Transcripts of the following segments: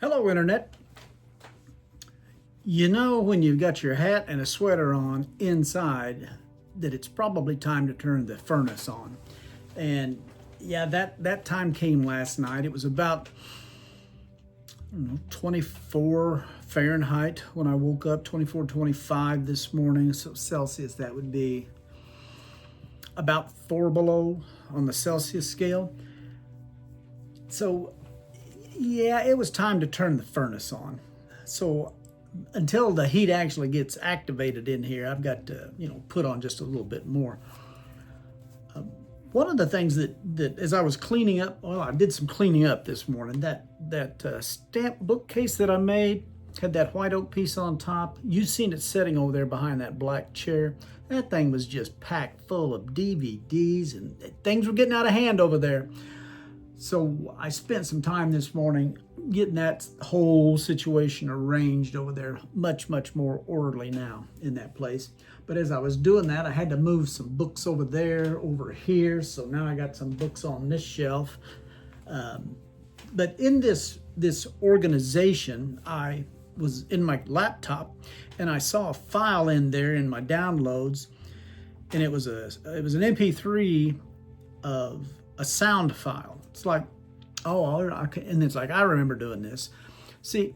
Hello, Internet. You know when you've got your hat and a sweater on inside that it's probably time to turn the furnace on. And yeah, that time came last night. It was about 24 Fahrenheit when I woke up, 24, 25 this morning. So Celsius, that would be about 4 below on the Celsius scale. So yeah, it was time to turn the furnace on. So until the heat actually gets activated in here, I've got to, put on just a little bit more. One of the things that as I was cleaning up, well, I did some cleaning up this morning. That stamp bookcase that I made had that white oak piece on top. You've seen it sitting over there behind that black chair. That thing was just packed full of DVDs, and things were getting out of hand over there. So I spent some time this morning getting that whole situation arranged over there, much, much more orderly now in that place. But as I was doing that, I had to move some books over there, over here. So now I got some books on this shelf. But in this organization, I was in my laptop and I saw a file in there in my downloads, and it was an MP3 of a sound file. It's like, and it's like, I remember doing this. See,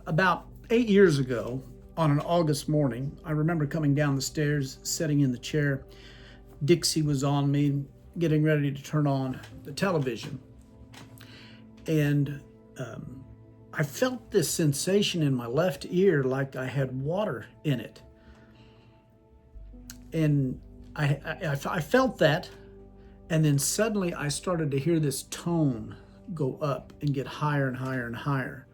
about 8 years ago, on an August morning, I remember coming down the stairs, sitting in the chair. Dixie was on me, getting ready to turn on the television. And I felt this sensation in my left ear like I had water in it. And I felt that. And then suddenly I started to hear this tone go up and get higher and higher and higher.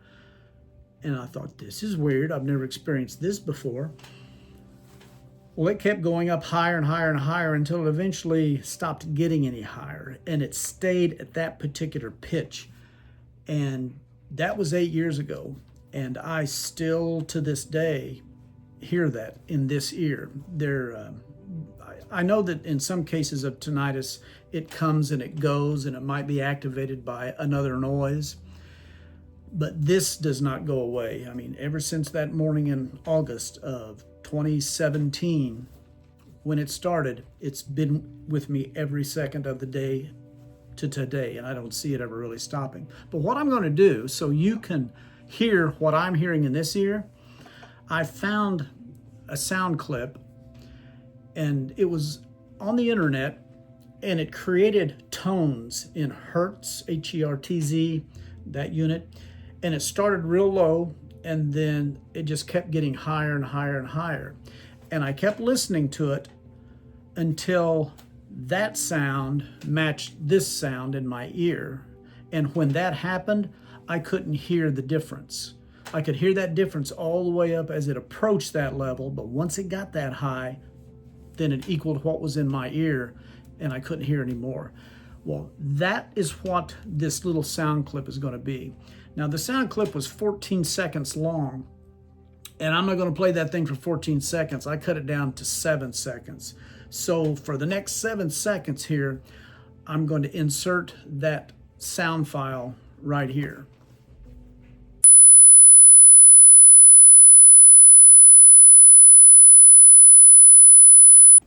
And I thought, this is weird. I've never experienced this before. Well, it kept going up higher and higher and higher until it eventually stopped getting any higher. And it stayed at that particular pitch. And that was 8 years ago. And I still, to this day, hear that in this ear. I know that in some cases of tinnitus, it comes and it goes, and it might be activated by another noise. But this does not go away. I mean, ever since that morning in August of 2017, when it started, it's been with me every second of the day to today, and I don't see it ever really stopping. But what I'm going to do, so you can hear what I'm hearing in this ear, I found a sound clip, and it was on the internet, and it created tones in hertz, Hertz, that unit, and it started real low, and then it just kept getting higher and higher and higher. And I kept listening to it until that sound matched this sound in my ear. And when that happened, I couldn't hear the difference. I could hear that difference all the way up as it approached that level, but once it got that high, then it equaled what was in my ear, and I couldn't hear anymore. Well, that is what this little sound clip is going to be. Now, the sound clip was 14 seconds long, and I'm not going to play that thing for 14 seconds. I cut it down to 7 seconds. So for the next 7 seconds here, I'm going to insert that sound file right here.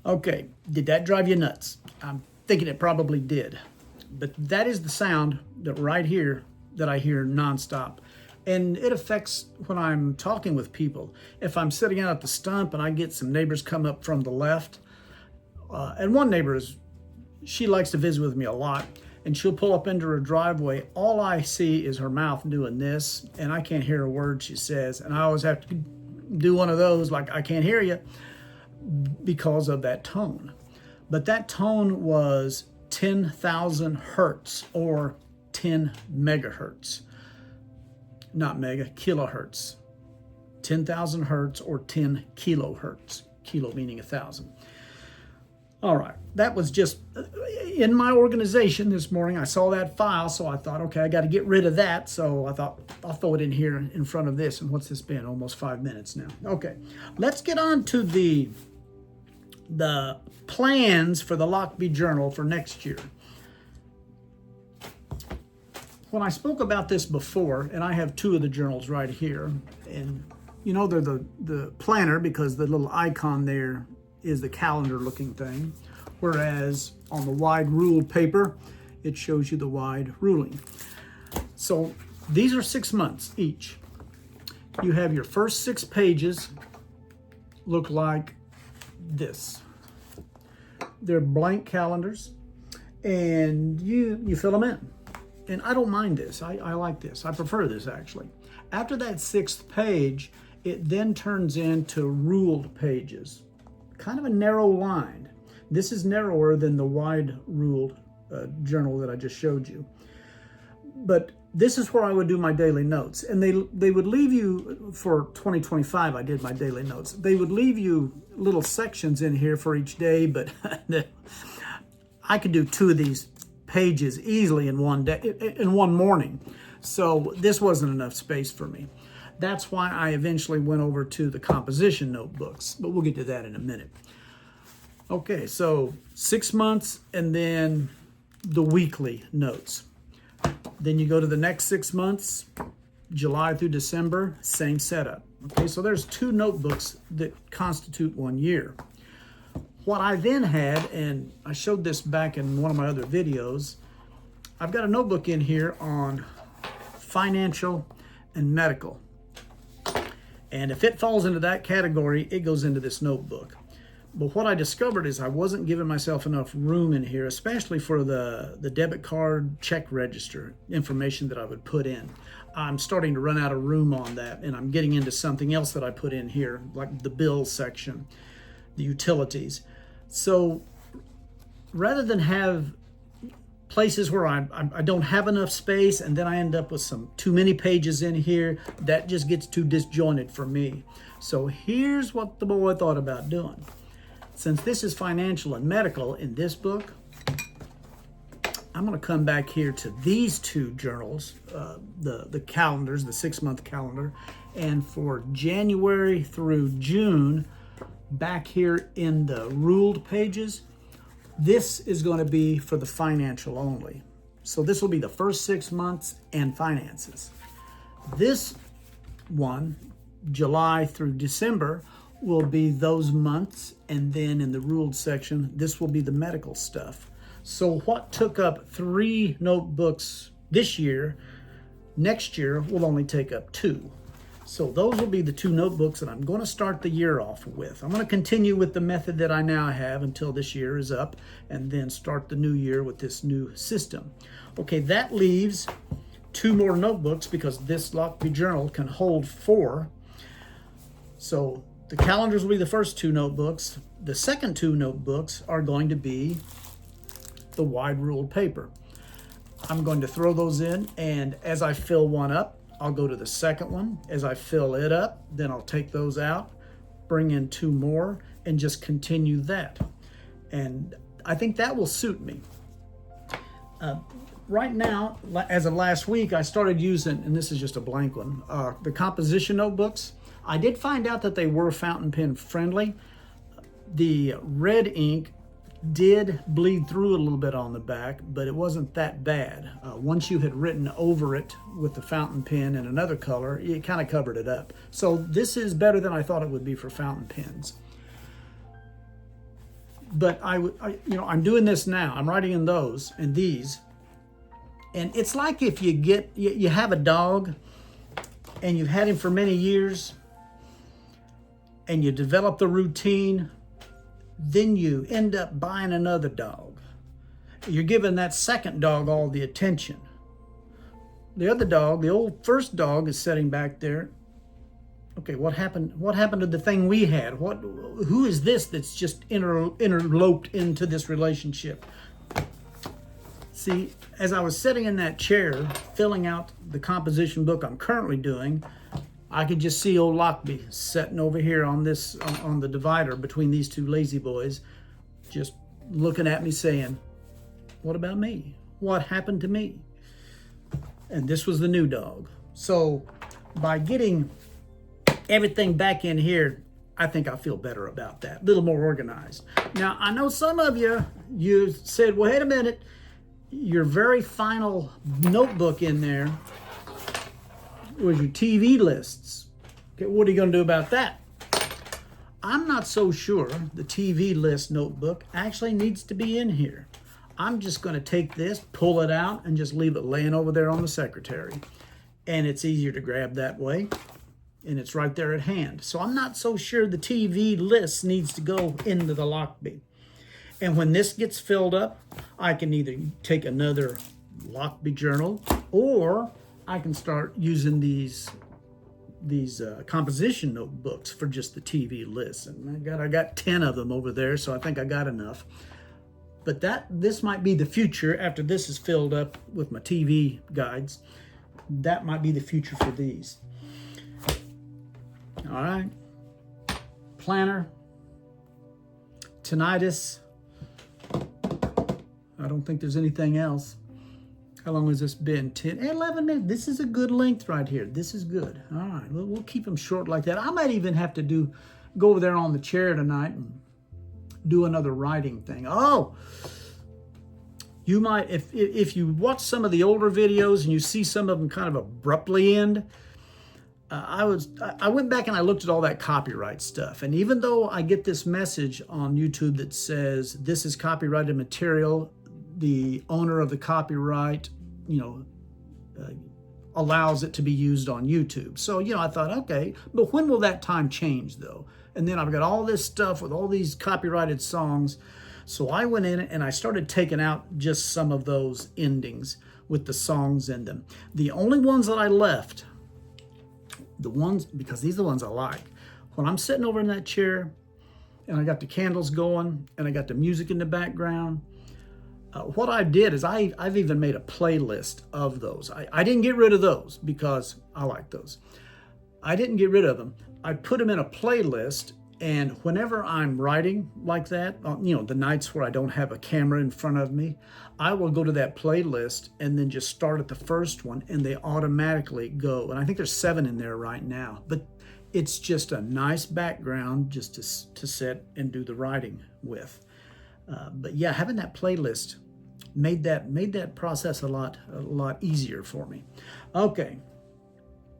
Okay, did that drive you nuts? I'm thinking it probably did. But that is the sound that right here that I hear nonstop. And it affects when I'm talking with people. If I'm sitting out at the stump and I get some neighbors come up from the left, and one neighbor she likes to visit with me a lot, and she'll pull up into her driveway. All I see is her mouth doing this, and I can't hear a word she says. And I always have to do one of those, like, I can't hear you, because of that tone. But that tone was 10,000 hertz or 10 megahertz. Not mega, kilohertz. 10,000 hertz or 10 kilohertz. Kilo meaning 1,000. All right, that was just in my organization this morning. I saw that file, so I thought, okay, I got to get rid of that. So I thought I'll throw it in here in front of this. And what's this been? Almost 5 minutes now. Okay, let's get on to the plans for the Lochby Journal for next year. when I spoke about this before, and I have two of the journals right here, and you know they're the planner because the little icon there is the calendar looking thing, whereas on the wide ruled paper, it shows you the wide ruling. So these are 6 months each. You have your first 6 pages look like this. They're blank calendars, and you fill them in. And I don't mind this. I like this. I prefer this, actually. After that 6th page, it then turns into ruled pages. Kind of a narrow line. This is narrower than the wide ruled journal that I just showed you. But this is where I would do my daily notes. And they would leave you, for 2025, I did my daily notes. They would leave you little sections in here for each day, but I could do 2 of these pages easily in one day, in one morning. So this wasn't enough space for me. That's why I eventually went over to the composition notebooks, but we'll get to that in a minute. Okay, so 6 months and then the weekly notes. Then you go to the next 6 months, July through December, same setup. Okay, so there's 2 notebooks that constitute 1 year. What I then had, and I showed this back in one of my other videos, I've got a notebook in here on financial and medical. And if it falls into that category, it goes into this notebook. But what I discovered is I wasn't giving myself enough room in here, especially for the debit card check register information that I would put in. I'm starting to run out of room on that, and I'm getting into something else that I put in here, like the bills section, the utilities. So rather than have places where I don't have enough space and then I end up with some too many pages in here, that just gets too disjointed for me. So here's what the boy thought about doing. Since this is financial and medical in this book, I'm going to come back here to these 2 journals, the calendars, the 6-month calendar, and for January through June, back here in the ruled pages, this is going to be for the financial only. So this will be the first 6 months and finances. This one, July through December, will be those months, and then in the ruled section, this will be the medical stuff. So what took up 3 notebooks this year, next year will only take up 2. So those will be the 2 notebooks that I'm going to start the year off with. I'm going to continue with the method that I now have until this year is up, and then start the new year with this new system. Okay, that leaves 2 more notebooks because this Lochby journal can hold 4. So the calendars will be the first 2 notebooks. The second 2 notebooks are going to be the wide ruled paper. I'm going to throw those in, and as I fill one up, I'll go to the second one. As I fill it up, then I'll take those out, bring in 2 more, and just continue that. And I think that will suit me. Right now, as of last week, I started using, and this is just a blank one, the composition notebooks. I did find out that they were fountain pen friendly. The red ink did bleed through a little bit on the back, but it wasn't that bad. Once you had written over it with the fountain pen in another color, it kind of covered it up. So this is better than I thought it would be for fountain pens. But I'm doing this now. I'm writing in those and these, and it's like if you have a dog and you've had him for many years, and you develop the routine. Then you end up buying another dog. You're giving that second dog all the attention. The other dog, the old first dog, is sitting back there. Okay, what happened? What happened to the thing we had? Who is this that's just interloped into this relationship? See, as I was sitting in that chair, filling out the composition book I'm currently doing, I could just see old Lochby sitting over here on the divider between these 2 lazy boys, just looking at me saying, what about me? What happened to me? And this was the new dog. So by getting everything back in here, I think I feel better about that, a little more organized. Now, I know some of you said, well, wait a minute, your very final notebook in there was your TV lists. Okay, what are you going to do about that? I'm not so sure the TV list notebook actually needs to be in here. I'm just going to take this, pull it out, and just leave it laying over there on the secretary. And it's easier to grab that way, and it's right there at hand. So I'm not so sure the TV list needs to go into the Lochby. And when this gets filled up, I can either take another Lochby journal, or I can start using these composition notebooks for just the TV lists. And I got 10 of them over there, so I think I got enough. But this might be the future after this is filled up with my TV guides. That might be the future for these. All right. Planner. Tinnitus. I don't think there's anything else. How long has this been? 11 minutes. This is a good length right here. This is good. All right, we'll keep them short like that. I might even have to go over there on the chair tonight and do another writing thing. Oh, you might, if you watch some of the older videos and you see some of them kind of abruptly end, I went back and I looked at all that copyright stuff. And even though I get this message on YouTube that says this is copyrighted material, the owner of the copyright, allows it to be used on YouTube. So, I thought, okay, but when will that time change though? And then I've got all this stuff with all these copyrighted songs. So I went in and I started taking out just some of those endings with the songs in them. The only ones that I left, because these are the ones I like. When I'm sitting over in that chair and I got the candles going and I got the music in the background, what I did is I've even made a playlist of those. I didn't get rid of those because I like those. I didn't get rid of them. I put them in a playlist, and whenever I'm writing like that, the nights where I don't have a camera in front of me, I will go to that playlist and then just start at the first one, and they automatically go. And I think there's 7 in there right now. But it's just a nice background just to sit and do the writing with. But yeah, having that playlist made that process a lot easier for me. Okay.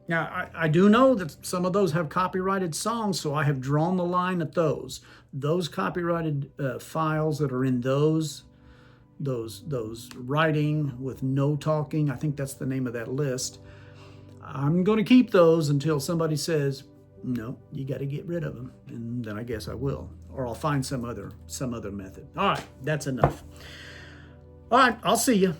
Now, I do know that some of those have copyrighted songs, so I have drawn the line at those. Those copyrighted files that are in those writing with no talking, I think that's the name of that list. I'm going to keep those until somebody says, no, you got to get rid of them. And then I guess I will. Or I'll find some other method. All right, that's enough. All right, I'll see you.